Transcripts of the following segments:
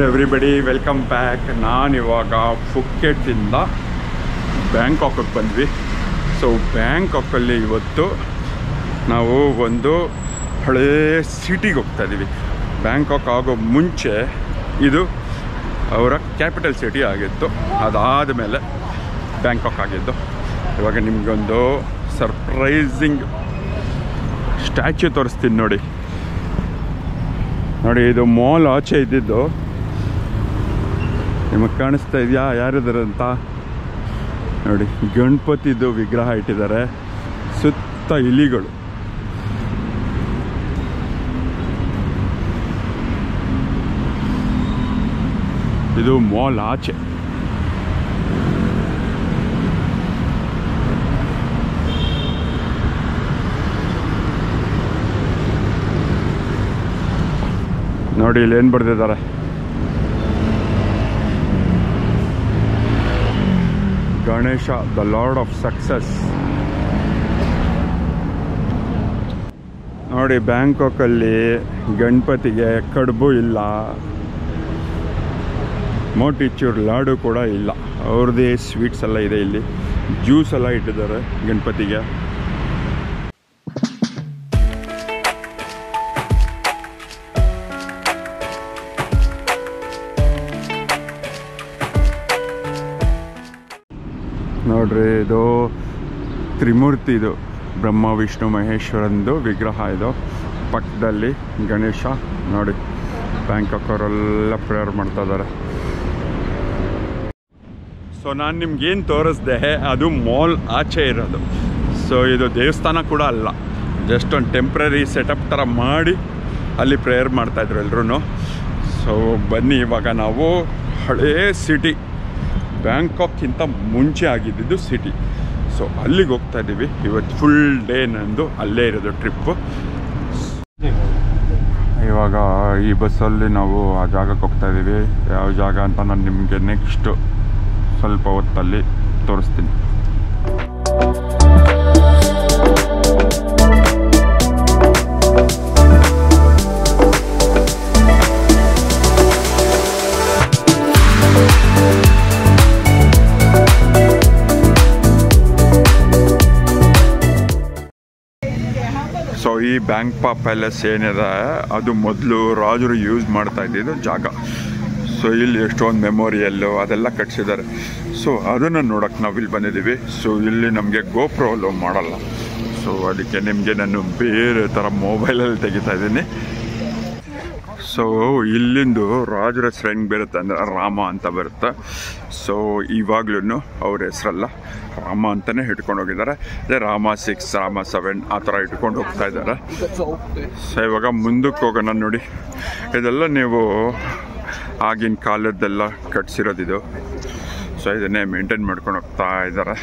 Hello everybody, welcome back. ನಾನಿವಾಗ ಫುಕೆಟ್ಟಿಂದ ಬ್ಯಾಂಕಾಕಿಗೆ ಬಂದ್ವಿ. So ಬ್ಯಾಂಕಾಕಲ್ಲಿ ಇವತ್ತು ನಾವು ಒಂದು ಹಳೇ ಸಿಟಿಗೆ ಹೋಗ್ತಾ ಇದ್ದೀವಿ. ಬ್ಯಾಂಕಾಕ್ ಆಗೋ ಮುಂಚೆ ಇದು ಅವರ ಕ್ಯಾಪಿಟಲ್ ಸಿಟಿ ಆಗಿತ್ತು, ಅದಾದ ಮೇಲೆ ಬ್ಯಾಂಕಾಕ್ ಆಗಿದ್ದು. ಇವಾಗ ನಿಮಗೊಂದು ಸರ್ಪ್ರೈಸಿಂಗ್ ಸ್ಟ್ಯಾಚ್ಯೂ ತೋರಿಸ್ತೀನಿ ನೋಡಿ. ಇದು ಮಾಲ್ ಆಚೆ ಇದ್ದಿದ್ದು ನಿಮಗೆ ಕಾಣಿಸ್ತಾ ಇದೆಯಾ ಯಾರಿದ್ದಾರೆ ಅಂತ ನೋಡಿ. ಗಣಪತಿದು ವಿಗ್ರಹ ಇಟ್ಟಿದ್ದಾರೆ, ಸುತ್ತ ಇಲಿಗಳು. ಇದು ಮಾಲ್ ಆಚೆ. ನೋಡಿ ಇಲ್ಲಿ ಏನು ಬರೆದಿದ್ದಾರೆ, Ganesha the lord of success. ನೋಡಿ ಬ್ಯಾಂಕಾಕಲ್ಲಿ ಗಣಪತಿಗೆ ಕಡುಬು ಇಲ್ಲ, ಮೋಟಿಚೂರ್ ಲಾಡು ಕೂಡ ಇಲ್ಲ. ಅವ್ರದ್ದೇ ಸ್ವೀಟ್ಸ್ ಎಲ್ಲ ಇದೆ. ಇಲ್ಲಿ ಜ್ಯೂಸ್ ಎಲ್ಲ ಇಟ್ಟಿದ್ದಾರೆ ಗಣಪತಿಗೆ. ನೋಡ್ರಿ, ಇದು ತ್ರಿಮೂರ್ತಿ, ಇದು ಬ್ರಹ್ಮ ವಿಷ್ಣು ಮಹೇಶ್ವರಂದು ವಿಗ್ರಹ. ಇದು ಪಕ್ಕದಲ್ಲಿ ಗಣೇಶ. ನೋಡಿ ಬ್ಯಾಂಕಾಕ್ ಅವರೆಲ್ಲ ಪ್ರೇಯರ್ ಮಾಡ್ತಾ ಇದ್ದಾರೆ. ಸೊ ನಾನು ನಿಮ್ಗೇನು ತೋರಿಸ್ದೆ ಅದು ಮಾಲ್ ಆಚೆ ಇರೋದು. ಸೊ ಇದು ದೇವಸ್ಥಾನ ಕೂಡ ಅಲ್ಲ, ಜಸ್ಟ್ ಒಂದು ಟೆಂಪ್ರರಿ ಸೆಟಪ್ ಥರ ಮಾಡಿ ಅಲ್ಲಿ ಪ್ರೇಯರ್ ಮಾಡ್ತಾಯಿದ್ರು ಎಲ್ರೂ. ಸೊ ಬನ್ನಿ, ಇವಾಗ ನಾವು ಹಳೇ ಸಿಟಿ, ಬ್ಯಾಂಕಾಕ್ಕಿಂತ ಮುಂಚೆ ಆಗಿದ್ದು ಸಿಟಿ. ಸೊ ಅಲ್ಲಿಗೆ ಹೋಗ್ತಾ ಇದ್ದೀವಿ ಇವತ್ತು. ಫುಲ್ ಡೇ ನಂದು ಅಲ್ಲೇ ಇರೋದು ಟ್ರಿಪ್ಪು. ಇವಾಗ ಈ ಬಸ್ಸಲ್ಲಿ ನಾವು ಆ ಜಾಗಕ್ಕೆ ಹೋಗ್ತಾ ಇದ್ದೀವಿ. ಯಾವ ಜಾಗ ಅಂತ ನಾನು ನಿಮಗೆ ನೆಕ್ಸ್ಟು ಸ್ವಲ್ಪ ಹೊತ್ತಲ್ಲಿ ತೋರಿಸ್ತೀನಿ. ಸೊ ಈ ಬ್ಯಾಂಕ್ಪಾ ಪ್ಯಾಲೇಸ್ ಏನಿದೆ ಅದು ಮೊದಲು ರಾಜರು ಯೂಸ್ ಮಾಡ್ತಾ ಇದ್ದಿದ್ದು ಜಾಗ. ಸೊ ಇಲ್ಲಿ ಎಷ್ಟೊಂದು ಮೆಮೋರಿಯಲ್ಲು ಅದೆಲ್ಲ ಕಟ್ಸಿದ್ದಾರೆ. ಸೊ ಅದನ್ನು ನೋಡೋಕ್ಕೆ ನಾವಿಲ್ಲಿ ಬಂದಿದ್ದೀವಿ. ಸೊ ಇಲ್ಲಿ ನಮಗೆ ಗೋಪ್ರೋ ಅಲೋ ಮಾಡಲ್ಲ. ಸೊ ಅದಕ್ಕೆ ನಿಮಗೆ ನಾನು ಬೇರೆ ಥರ ಮೊಬೈಲಲ್ಲಿ ತೆಗಿತಾ ಇದ್ದೀನಿ. ಸೊ ಇಲ್ಲಿಂದು ರಾಜರ ಹೆಸ್ರು ಹೆಂಗೆ ಬರುತ್ತೆ ಅಂದರೆ ರಾಮ ಅಂತ ಬರುತ್ತೆ. ಸೊ ಇವಾಗ್ಲೂ ಅವ್ರ ಹೆಸರಲ್ಲ, ರಾಮ ಅಂತಲೇ ಇಟ್ಕೊಂಡು ಹೋಗಿದ್ದಾರೆ. ಅದೇ ರಾಮ 6, ರಾಮ 7 ಆ ಥರ ಇಟ್ಕೊಂಡು ಹೋಗ್ತಾ ಇದ್ದಾರೆ. ಸೊ ಇವಾಗ ಮುಂದಕ್ಕೆ ಹೋಗೋಣ. ನೋಡಿ, ಇದೆಲ್ಲ ನೀವು ಆಗಿನ ಕಾಲದ್ದೆಲ್ಲ ಕಟ್ಸಿರೋದಿದು. ಸೊ ಇದನ್ನೇ ಮೇಂಟೈನ್ ಮಾಡ್ಕೊಂಡು ಹೋಗ್ತಾ ಇದ್ದಾರೆ.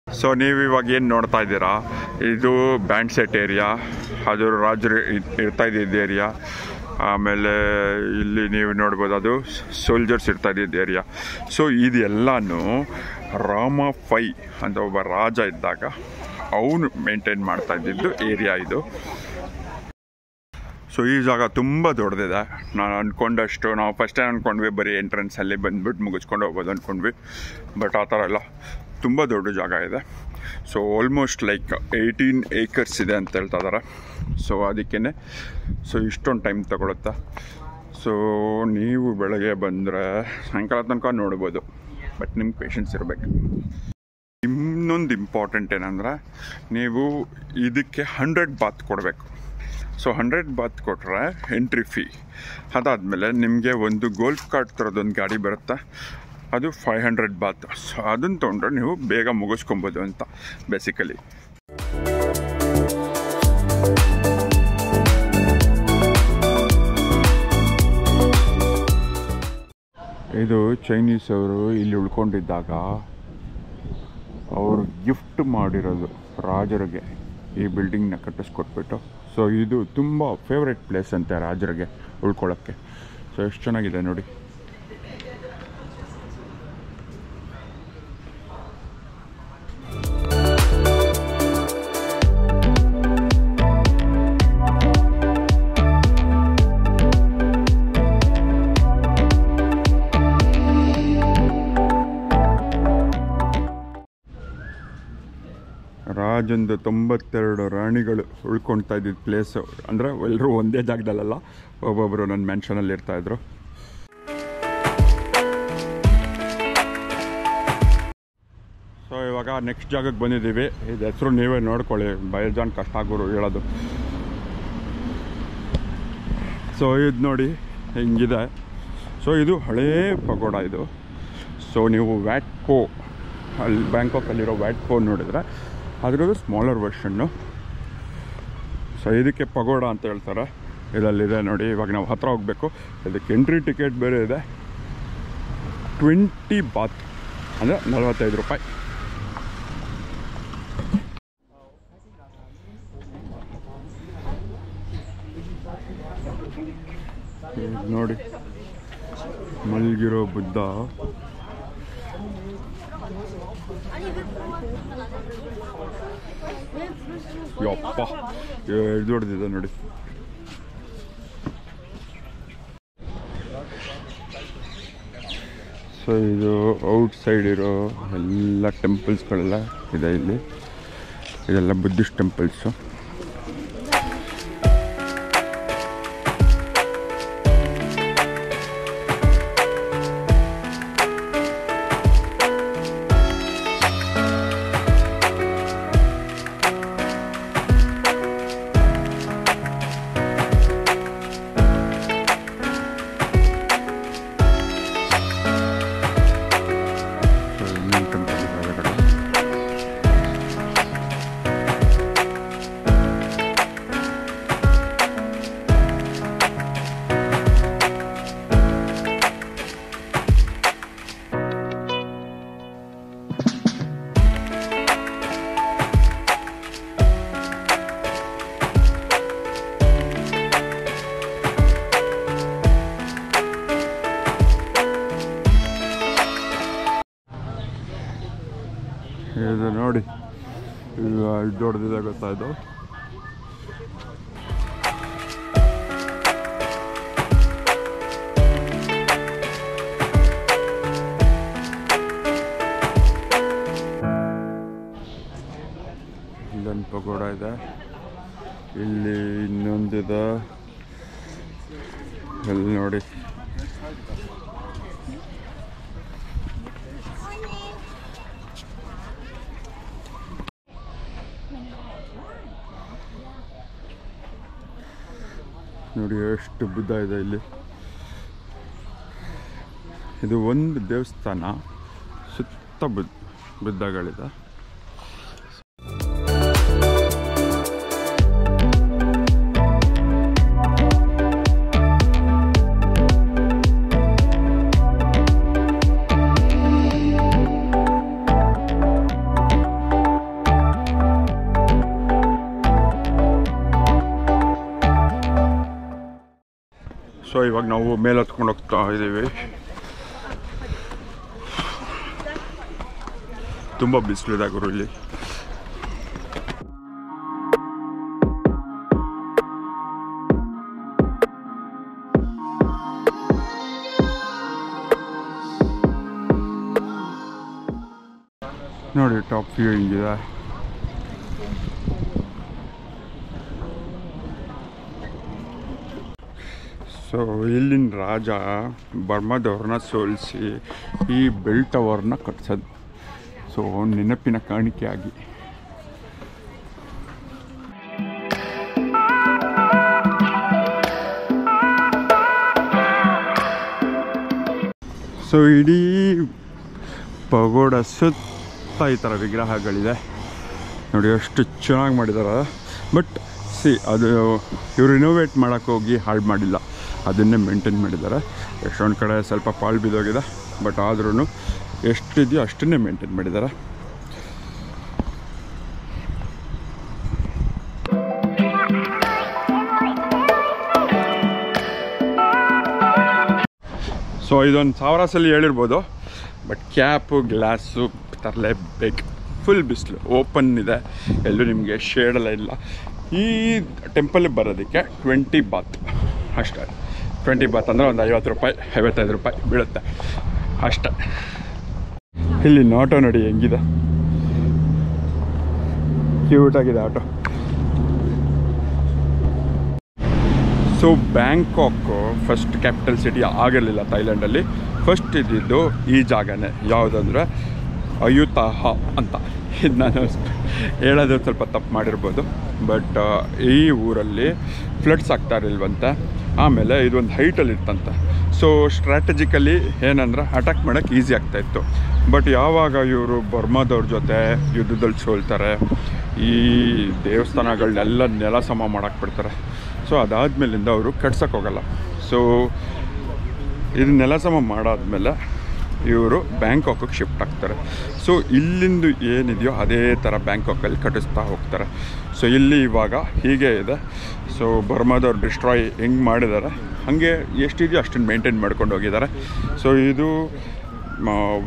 ಸೊ ನೀವು ಇವಾಗ ಏನು ನೋಡ್ತಾ ಇದ್ದೀರಾ, ಇದು ಬ್ಯಾಂಡ್ ಸೆಟ್ ಏರಿಯಾ, ಅದು ರಾಜರು ಇರ್ತಾ ಇದ್ದಿದ್ದು ಏರಿಯಾ. ಆಮೇಲೆ ಇಲ್ಲಿ ನೀವು ನೋಡ್ಬೋದು, ಅದು ಸೋಲ್ಜರ್ಸ್ ಇರ್ತಾ ಇದ್ದಿದ್ದು ಏರಿಯಾ. ಸೊ ಇದೆಲ್ಲನೂ ರಾಮ 5 ಅಂತ ಒಬ್ಬ ರಾಜ ಇದ್ದಾಗ ಅವನು ಮೇಂಟೈನ್ ಮಾಡ್ತಾ ಇದ್ದಿದ್ದು ಏರಿಯಾ ಇದು. ಸೊ ಈ ಜಾಗ ತುಂಬ ದೊಡ್ಡದಿದೆ. ನಾನು ಅಂದ್ಕೊಂಡಷ್ಟು, ನಾವು ಫಸ್ಟ್ ಟೈಮ್ ಅಂದ್ಕೊಂಡ್ವಿ ಬರೀ ಎಂಟ್ರೆನ್ಸಲ್ಲಿ ಬಂದುಬಿಟ್ಟು ಮುಗಿಸ್ಕೊಂಡು ಹೋಗ್ಬೋದು ಅಂದ್ಕೊಂಡ್ವಿ. ಬಟ್ ಆ ಥರ ಎಲ್ಲ ತುಂಬ ದೊಡ್ಡ ಜಾಗ ಇದೆ. ಸೊ ಆಲ್ಮೋಸ್ಟ್ ಲೈಕ್ 18 ಏಕರ್ಸ್ ಇದೆ ಅಂತ ಹೇಳ್ತಾ ಇದ್ದಾರೆ. ಸೊ ಅದಕ್ಕೇ ಸೊ ಇಷ್ಟೊಂದು ಟೈಮ್ ತಗೊಳುತ್ತೆ. ಸೊ ನೀವು ಬೆಳಗ್ಗೆ ಬಂದರೆ ಸಾಯಂಕಾಲ ತನಕ ನೋಡ್ಬೋದು, ಬಟ್ ನಿಮ್ಗೆ ಪೇಷನ್ಸ್ ಇರಬೇಕು. ಇನ್ನೊಂದು ಇಂಪಾರ್ಟೆಂಟ್ ಏನಂದರೆ, ನೀವು ಇದಕ್ಕೆ 100 ಬಾತ್ ಕೊಡಬೇಕು. ಸೊ 100 ಬಾತ್ ಕೊಟ್ಟರೆ ಎಂಟ್ರಿ ಫೀ. ಅದಾದಮೇಲೆ ನಿಮಗೆ ಒಂದು ಗೋಲ್ಫ್ ಕಾರ್ಟ್ ಥರದೊಂದು ಗಾಡಿ ಬರುತ್ತೆ, ಅದು 500 ಬಾತ್. ಸೊ ಅದನ್ನು ತೊಗೊಂಡ್ರೆ ನೀವು ಬೇಗ ಮುಗಿಸ್ಕೊಬೋದು ಅಂತ ಬೇಸಿಕಲಿ. ಇದು ಚೈನೀಸ್ ಅವರು ಇಲ್ಲಿ ಉಳ್ಕೊಂಡಿದ್ದಾಗ ಅವರು ಗಿಫ್ಟ್ ಮಾಡಿರೋದು ರಾಜರಿಗೆ ಈ ಬಿಲ್ಡಿಂಗ್ನ ಕಟ್ಟಿಸ್ಕೊಟ್ಬಿಟ್ಟು. ಸೊ ಇದು ತುಂಬ ಫೇವ್ರೆಟ್ ಪ್ಲೇಸ್ ಅಂತೆ ರಾಜರಿಗೆ ಉಳ್ಕೊಳ್ಳೋಕ್ಕೆ. ಸೊ ಎಷ್ಟು ಚೆನ್ನಾಗಿದೆ ನೋಡಿ. ರಾಜಂದು 92 ರಾಣಿಗಳು ಉಳ್ಕೊಳ್ತಾ ಇದ್ದಿದ್ದು ಪ್ಲೇಸು. ಅಂದರೆ ಎಲ್ಲರೂ ಒಂದೇ ಜಾಗದಲ್ಲ, ಒಬ್ಬೊಬ್ಬರು ನನ್ನ ಮೆನ್ಷನಲ್ಲಿ ಇರ್ತಾಯಿದ್ರು. ಸೊ ಇವಾಗ ನೆಕ್ಸ್ಟ್ ಜಾಗಕ್ಕೆ ಬಂದಿದ್ದೀವಿ. ಇದು ಹೆಸರು ನೀವೇ ನೋಡ್ಕೊಳ್ಳಿ, ಬೈಜಾನ್ ಕಷ್ಟ ಆಗೋರು ಹೇಳೋದು. ಸೊ ಇದು ನೋಡಿ ಹಿಂಗಿದೆ. ಸೊ ಇದು ಹಳೇ ಪಗೋಡ ಇದು. ಸೊ ನೀವು ವ್ಯಾಟ್ಕೋ ಅಲ್ಲಿ ಬ್ಯಾಂಕಾಕಲ್ಲಿರೋ ವ್ಯಾಟ್ಕೋ ನೋಡಿದರೆ ಅದರದ್ದು ಸ್ಮಾಲರ್ ವರ್ಷನ್ನು. ಸೊ ಇದಕ್ಕೆ ಪಗೋಡ ಅಂತ ಹೇಳ್ತಾರೆ. ಇದರಲ್ಲಿದೆ ನೋಡಿ. ಇವಾಗ ನಾವು ಹತ್ರ ಹೋಗಬೇಕು. ಇದಕ್ಕೆ ಎಂಟ್ರಿ ಟಿಕೆಟ್ ಬೇರೆ ಇದೆ. 20 ಬಾತ್ ಅಂದರೆ 45 ರೂಪಾಯಿ. ನೋಡಿ ಮಲಗಿರೋ ಬುದ್ಧ. ಯಪ್ಪ ದೊಡ್ಡದಿದೆ ನೋಡಿ. ಸೊ ಇದು ಔಟ್ ಸೈಡ್ ಇರೋ ಎಲ್ಲ ಟೆಂಪಲ್ಸ್ಗಳೆಲ್ಲ ಇದೆ ಇಲ್ಲಿ. ಇದೆಲ್ಲ ಬುದ್ಧಿಸ್ಟ್ ಟೆಂಪಲ್ಸು. ಇದು ನೋಡಿ ದೊಡ್ಡದಿದೆ ಗೊತ್ತಾಯ್ತು. ಇಲ್ಲೊಂದು ಪಗೋಡ ಇದೆ, ಇಲ್ಲಿ ಇನ್ನೊಂದಿದೆ. ಇಲ್ಲಿ ನೋಡಿ ನೋಡಿ ಎಷ್ಟು ಬುದ್ಧ ಇದೆ ಇಲ್ಲಿ. ಇದು ಒಂದು ದೇವಸ್ಥಾನ, ಸುತ್ತ ಬುದ್ಧಗಳಿದೆ. ಸೊ ಇವಾಗ ನಾವು ಮೇಲೆ ಹತ್ಕೊಂಡು ಹೋಗ್ತಾ ಇದ್ದೀವಿ. ತುಂಬ ಬಿಸಿಲಿದೆ ಗುರು ಇಲ್ಲಿ. ನೋಡಿ ಟಾಪ್ ವ್ಯೂ ಹಿಂಗಿದೆ. ಸೊ ಇಲ್ಲಿನ ರಾಜ ಬರ್ಮಾದವ್ರನ್ನ ಸೋಲಿಸಿ ಈ ಬೆಲ್ ಟವರ್ನ ಕಟ್ಸೋದು. ಸೊ ನೆನಪಿನ ಕಾಣಿಕೆಯಾಗಿ. ಸೊ ಇಡೀ ಪಗೋಡ ಸುತ್ತ ಈ ಥರ ವಿಗ್ರಹಗಳಿದೆ ನೋಡಿ, ಎಷ್ಟು ಚೆನ್ನಾಗಿ ಮಾಡಿದ್ದಾರೆ. ಬಟ್ ಅದು ಇವರು ರಿನೋವೇಟ್ ಮಾಡೋಕ್ಕೆ ಹೋಗಿ ಹಾಳು ಮಾಡಿಲ್ಲ, ಅದನ್ನೇ ಮೇಂಟೈನ್ ಮಾಡಿದ್ದಾರೆ. ಎಷ್ಟೊಂದು ಕಡೆ ಸ್ವಲ್ಪ ಪಾಳು ಬಿದ್ದೋಗಿದೆ, ಬಟ್ ಆದ್ರೂ ಎಷ್ಟಿದೆಯೋ ಅಷ್ಟನ್ನೇ ಮೇಂಟೈನ್ ಮಾಡಿದ್ದಾರೆ. ಸೊ ಇದೊಂದು 1000 ಸಲ ಹೇಳಿರ್ಬೋದು, ಬಟ್ ಕ್ಯಾಪು ಗ್ಲಾಸು ತರಲೇಬೇಕು. ಫುಲ್ ಬಿಸಿಲು, ಓಪನ್ ಇದೆ, ಎಲ್ಲೂ ನಿಮಗೆ ಶೇಡೆಲ್ಲ ಇಲ್ಲ. ಈ ಟೆಂಪಲ್ಗೆ ಬರೋದಕ್ಕೆ 20 ಬಾತ್ ಅಷ್ಟೇ. 20 ಬಾತ್ ಅಂದರೆ ಒಂದು 50 ರೂಪಾಯಿ 55 ರೂಪಾಯಿ ಬೀಳುತ್ತೆ ಅಷ್ಟೇ. ಇಲ್ಲಿ ನೋಟೋ ನೋಡಿ ಹೆಂಗಿದೆ. ಕ್ಯೂಟಾಗಿದೆ auto. So Bangkok first capital city ಆಗಿರಲಿಲ್ಲ ಥೈಲ್ಯಾಂಡಲ್ಲಿ. ಫಸ್ಟ್ ಇದ್ದಿದ್ದು ಈ ಜಾಗನೇ, ಯಾವುದಂದ್ರೆ ಅಯುತಾಹ ಅಂತ. ಇದು ನಾನು ಹೇಳೋದು ಸ್ವಲ್ಪ ತಪ್ಪು ಮಾಡಿರ್ಬೋದು, ಬಟ್ ಈ ಊರಲ್ಲಿ ಫ್ಲಡ್ಸ್ ಆಗ್ತಾ ಇರಲಿಲ್ವಂತೆ. ಆಮೇಲೆ ಇದೊಂದು ಹೈಟಲ್ಲಿ ಇತ್ತಂತೆ. ಸೊ ಸ್ಟ್ರಾಟಜಿಕಲಿ ಏನಂದ್ರೆ ಅಟ್ಯಾಕ್ ಮಾಡೋಕ್ಕೆ ಈಸಿ ಆಗ್ತಾಯಿತ್ತು. ಬಟ್ ಯಾವಾಗ ಇವರು ಬರ್ಮಾದವ್ರ ಜೊತೆ ಯುದ್ಧದಲ್ಲಿ ಸೋಲ್ತಾರೆ, ಈ ದೇವಸ್ಥಾನಗಳನ್ನೆಲ್ಲ ನೆಲ ಸಮ ಮಾಡೋಕ್ಕೆ ಬಿಡ್ತಾರೆ. ಸೊ ಅದಾದಮೇಲಿಂದ ಅವರು ಕಟ್ಸೋಕ್ಕೆ ಹೋಗಲ್ಲ. ಸೊ ಇದು ನೆಲ ಸಮ ಮಾಡಾದ್ಮೇಲೆ ಇವರು ಬ್ಯಾಂಕಾಕಿಗೆ ಶಿಫ್ಟ್ ಆಗ್ತಾರೆ. ಸೊ ಇಲ್ಲಿಂದು ಏನಿದೆಯೋ ಅದೇ ಥರ ಬ್ಯಾಂಕಾಕಲ್ಲಿ ಕಟ್ಟಿಸ್ತಾ ಹೋಗ್ತಾರೆ. ಸೊ ಇಲ್ಲಿ ಇವಾಗ ಹೀಗೆ ಇದೆ. ಸೊ ಬರ್ಮಾದವ್ರು ಡಿಸ್ಟ್ರಾಯ್ ಹೆಂಗೆ ಮಾಡಿದ್ದಾರೆ ಹಾಗೆ ಎಷ್ಟಿದೆಯೋ ಅಷ್ಟನ್ನು ಮೇಂಟೈನ್ ಮಾಡ್ಕೊಂಡು ಹೋಗಿದ್ದಾರೆ. ಸೊ ಇದು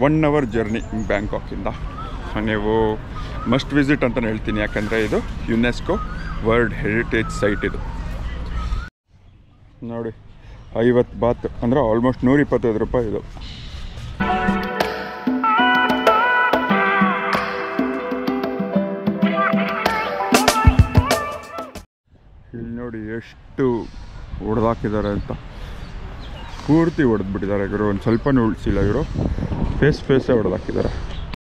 1 hour ಜರ್ನಿ ಬ್ಯಾಂಕಾಕಿಂದ. ನೀವು ಮಸ್ಟ್ ವಿಸಿಟ್ ಅಂತಲೇ ಹೇಳ್ತೀನಿ, ಯಾಕಂದರೆ ಇದು ಯುನೆಸ್ಕೋ ವರ್ಲ್ಡ್ ಹೆರಿಟೇಜ್ ಸೈಟ್. ಇದು ನೋಡಿ 50 ಬಾತ್ ಅಂದರೆ ಆಲ್ಮೋಸ್ಟ್ 125 ರೂಪಾಯಿ ಇದು. ಇಲ್ಲಿ ನೋಡಿ ಎಷ್ಟು ಹೊಡೆದಾಕಿದ್ದಾರೆ ಅಂತ, ಪೂರ್ತಿ ಹೊಡೆದ್ಬಿಟ್ಟಿದ್ದಾರೆ ಇವರು. ಒಂದು ಸ್ವಲ್ಪನೂ ಉಳಿಸಿಲ್ಲ ಇವರು, ಫೇಸೇ ಹೊಡೆದಾಕಿದ್ದಾರೆ.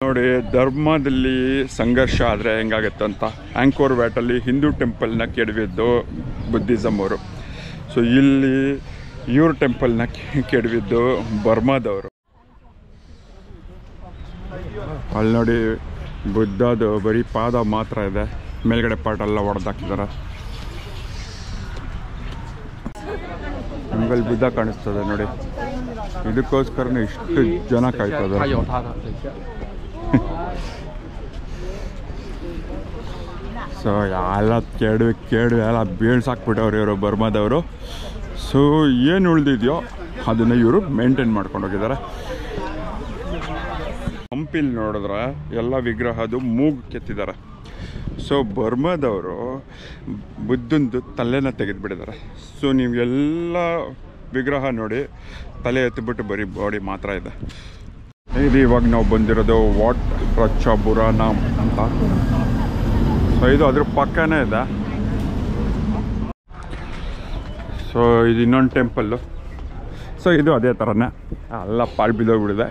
ನೋಡಿ ಧರ್ಮದಲ್ಲಿ ಸಂಘರ್ಷ ಆದರೆ ಹೆಂಗಾಗುತ್ತೆ ಅಂತ. ಆಂಕೋರ್ ವ್ಯಾಟಲ್ಲಿ ಹಿಂದೂ ಟೆಂಪಲ್ನ ಕೆಡವಿದ್ದು ಬುದ್ಧಿಸಮ್ ಅವರು. ಸೊ ಇಲ್ಲಿ ಇವ್ರ ಟೆಂಪಲ್ನ ಕೆಡವಿದ್ದು ಬರ್ಮಾದವರು. ಅಲ್ಲಿ ನೋಡಿ ಬುದ್ಧದು ಬರೀ ಪಾದ ಮಾತ್ರ ಇದೆ, ಮೇಲ್ಗಡೆ ಪಾಟೆಲ್ಲ ಹೊಡೆದಾಕಿದ್ದಾರೆ. ನಿಮಗಲ್ಲಿ ಬುದ್ಧ ಕಾಣಿಸ್ತದೆ ನೋಡಿ, ಇದಕ್ಕೋಸ್ಕರನೇ ಇಷ್ಟು ಜನ ಕಾಯ್ತದೆ. ಸೊ ಎಲ್ಲ ಕೇಡು ಎಲ್ಲ ಬೀಳ್ಸಾಕ್ಬಿಟ್ಟವ್ರು ಇವರು ಬರ್ಮಾದವರು. ಸೊ ಏನು ಉಳಿದಿದೆಯೋ ಅದನ್ನು ಇವರು ಮೇಂಟೈನ್ ಮಾಡ್ಕೊಂಡು ಹೋಗಿದ್ದಾರೆ. ಹಂಪಿಲ್ ನೋಡಿದ್ರೆ ಎಲ್ಲ ವಿಗ್ರಹದು ಮೂಗು ಕೆತ್ತಿದ್ದಾರೆ. ಸೊ ಬರ್ಮಾದವರು ಬುದ್ಧಂದು ತಲೆನ ತೆಗೆದುಬಿಟ್ಟಿದ್ದಾರೆ. ಸೊ ನೀವೆಲ್ಲ ವಿಗ್ರಹ ನೋಡಿ ತಲೆ ಎತ್ತಿಬಿಟ್ಟು ಬರೀ ಬಾಡಿ ಮಾತ್ರ ಇದೆ. ಇದು ಇವಾಗ ನಾವು ಬಂದಿರೋದು ವಾಟ್ ಪ್ರಚಾಬುರಾನಾಮ್ ಅಂತ. ಸೊ ಇದು ಅದ್ರ ಪಕ್ಕನೇ ಇದೆ. ಸೊ ಇದು ಇನ್ನೊಂದು ಟೆಂಪಲ್ಲು. ಸೊ ಇದು ಅದೇ ಥರನೇ ಎಲ್ಲ ಪಾಳು ಬಿದ್ದೋಗ್ಬಿಟ್ಟಿದೆ.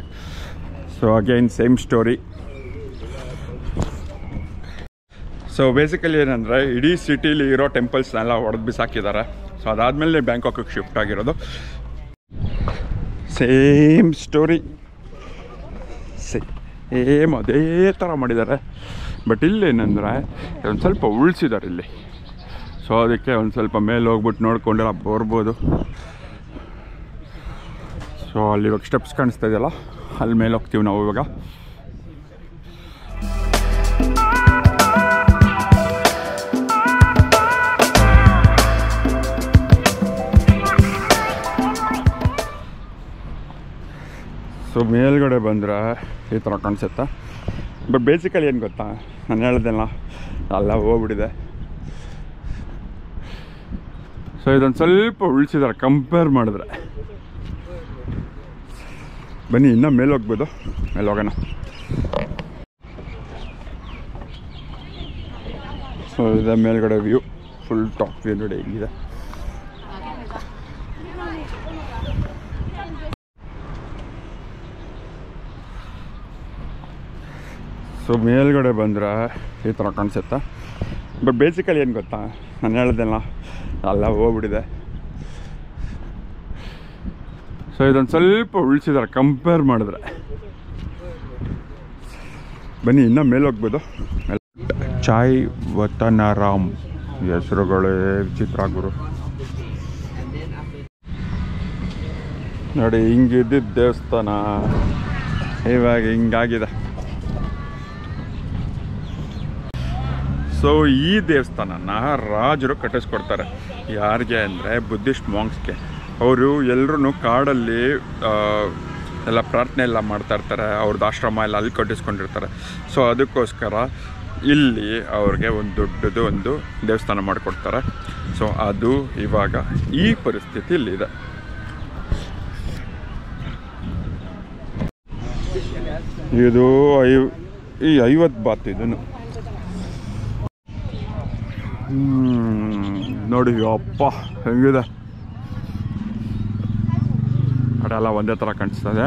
So again same story. So basically ಏನಂದರೆ ಇಡೀ ಸಿಟಿಲಿ ಇರೋ ಟೆಂಪಲ್ಸ್ನೆಲ್ಲ ಹೊಡೆದು ಬಿಸಾಕಿದ್ದಾರೆ. ಸೊ ಅದಾದಮೇಲೆ ಬ್ಯಾಂಕಾಕಿಗೆ ಶಿಫ್ಟ್ ಆಗಿರೋದು. ಸೇಮ್ ಸ್ಟೋರಿ, ಸೇಮ್ ಅದೇ ಥರ ಮಾಡಿದ್ದಾರೆ. ಬಟ್ ಇಲ್ಲೇನಂದರೆ ಒಂದು ಸ್ವಲ್ಪ ಉಳಿಸಿದ್ದಾರೆ ಇಲ್ಲಿ. ಸೊ ಅದಕ್ಕೆ ಒಂದು ಸ್ವಲ್ಪ ಮೇಲೆ ಹೋಗ್ಬಿಟ್ಟು ನೋಡ್ಕೊಂಡೆಲ್ಲ ಬರ್ಬೋದು. ಸೊ ಅಲ್ಲಿ ಇವಾಗ ಸ್ಟೆಪ್ಸ್ ಕಾಣಿಸ್ತಾ ಇದೆಯಲ್ಲ, ಅಲ್ಲಿ ಮೇಲೆ ಹೋಗ್ತೀವಿ ನಾವು ಇವಾಗ. ಸೊ ಮೇಲ್ಗಡೆ ಬಂದರೆ ಈ ಥರ ಕಾಣಿಸುತ್ತೆ. ಬಟ್ ಬೇಸಿಕಲಿ ಏನು ಗೊತ್ತಾ, ನಾನು ಹೇಳ್ದೆಲ್ಲ ಎಲ್ಲ ಹೋಗ್ಬಿಟ್ಟಿದೆ. ಸೊ ಇದೊಂದು ಸ್ವಲ್ಪ ಉಳಿಸಿದ್ದಾರೆ ಕಂಪೇರ್ ಮಾಡಿದ್ರೆ. ಬನ್ನಿ ಇನ್ನೂ ಮೇಲೆ ಹೋಗ್ಬೋದು, ಮೇಲೆ ಹೋಗೋಣ. ಸೊ ಇದೆ ಮೇಲ್ಗಡೆ ವ್ಯೂ, ಫುಲ್ ಟಾಪ್ ವ್ಯೂ ನೋಡಿ ಹೆಂಗಿದೆ. ಸೊ ಮೇಲ್ಗಡೆ ಬಂದರೆ ಈ ಥರ ಕಾಣಿಸುತ್ತೆ. ಬಟ್ ಬೇಸಿಕಲಿ ಏನು ಗೊತ್ತಾ, ನಾನು ಹೇಳ್ದೆಲ್ಲ ಎಲ್ಲ ಹೋಗ್ಬಿಟ್ಟಿದೆ. ಸೊ ಇದೊಂದು ಸ್ವಲ್ಪ ಉಳಿಸಿದ್ದಾರೆ ಕಂಪೇರ್ ಮಾಡಿದ್ರೆ. ಬನ್ನಿ ಇನ್ನೂ ಮೇಲೆ ಹೋಗ್ಬೋದು. ಚಾಯ್ ವತನರಾಮ್ ಹೆಸರುಗಳೇ ವಿಚಿತ್ರ ಗುರು. ನೋಡಿ ಹಿಂಗಿದ್ದಿದ್ದ ದೇವಸ್ಥಾನ ಇವಾಗ ಹಿಂಗಾಗಿದೆ. ಸೊ ಈ ದೇವಸ್ಥಾನನ ರಾಜರು ಕಟ್ಟಿಸ್ಕೊಡ್ತಾರೆ. ಯಾರಿಗೆ ಅಂದರೆ ಬುದ್ಧಿಸ್ಟ್ ಮಾಂಕ್ಸ್ಗೆ. ಅವರು ಎಲ್ಲರೂ ಕಾಡಲ್ಲಿ ಎಲ್ಲ ಪ್ರಾರ್ಥನೆ ಎಲ್ಲ ಮಾಡ್ತಾಯಿರ್ತಾರೆ. ಅವ್ರದ್ದು ಆಶ್ರಮ ಎಲ್ಲ ಅಲ್ಲಿ ಕಟ್ಟಿಸ್ಕೊಂಡಿರ್ತಾರೆ. ಸೊ ಅದಕ್ಕೋಸ್ಕರ ಇಲ್ಲಿ ಅವ್ರಿಗೆ ಒಂದು ದೊಡ್ಡದು ಒಂದು ದೇವಸ್ಥಾನ ಮಾಡಿಕೊಡ್ತಾರೆ. ಸೊ ಅದು ಇವಾಗ ಈ ಪರಿಸ್ಥಿತಿ ಇಲ್ಲಿದೆ. ಇದು ಈ 50 ಬಾತ್ ಇದನ್ನು. ನೋಡಿ ಅಪ್ಪ ಹೆಂಗಿದೆ, ಕಡೆ ಎಲ್ಲ ಒಂದೇ ಥರ ಕಾಣಿಸ್ತದೆ.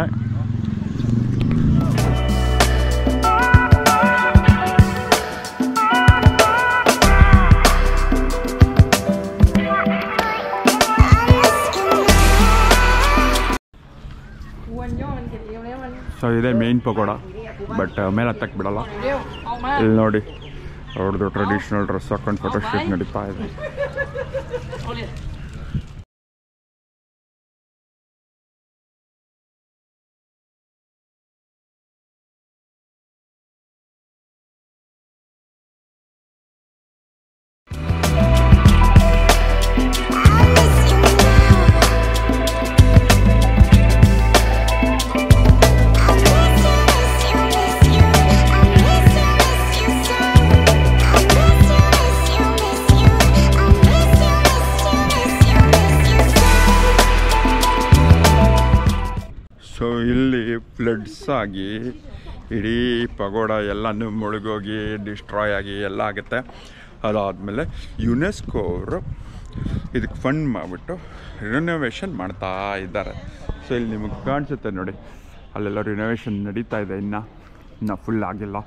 ಸೊ ಇದೇ ಮೇನ್ ಪಕೋಡ, ಬಟ್ ಮೇಲೆ ಹತ್ತಕ್ಕೆ ಬಿಡಲ್ಲ. ಇಲ್ಲಿ ನೋಡಿ ಅವ್ರದ್ದು ಟ್ರೆಡಿಷ್ನಲ್ ಡ್ರೆಸ್ ಹಾಕೊಂಡು ಫೋಟೋಶೂಟ್ ನಡೀತಾ ಇದೆ. ಸೊ ಇಲ್ಲಿ ಫ್ಲಡ್ಸ್ ಆಗಿ ಇಡೀ ಪಗೋಡ ಎಲ್ಲನೂ ಮುಳುಗೋಗಿ ಡಿಸ್ಟ್ರಾಯ್ ಆಗಿ ಎಲ್ಲ ಆಗುತ್ತೆ. ಅದಾದಮೇಲೆ ಯುನೆಸ್ಕೋ ಅವರು ಇದಕ್ಕೆ ಫಂಡ್ ಮಾಡಿಬಿಟ್ಟು ರಿನೋವೇಷನ್ ಮಾಡ್ತಾ ಇದ್ದಾರೆ. ಸೊ ಇಲ್ಲಿ ನಿಮಗೆ ಕಾಣಿಸುತ್ತೆ ನೋಡಿ, ಅಲ್ಲೆಲ್ಲ ರಿನೋವೇಷನ್ ನಡೀತಾ ಇದೆ, ಇನ್ನು ಫುಲ್ ಆಗಿಲ್ಲ.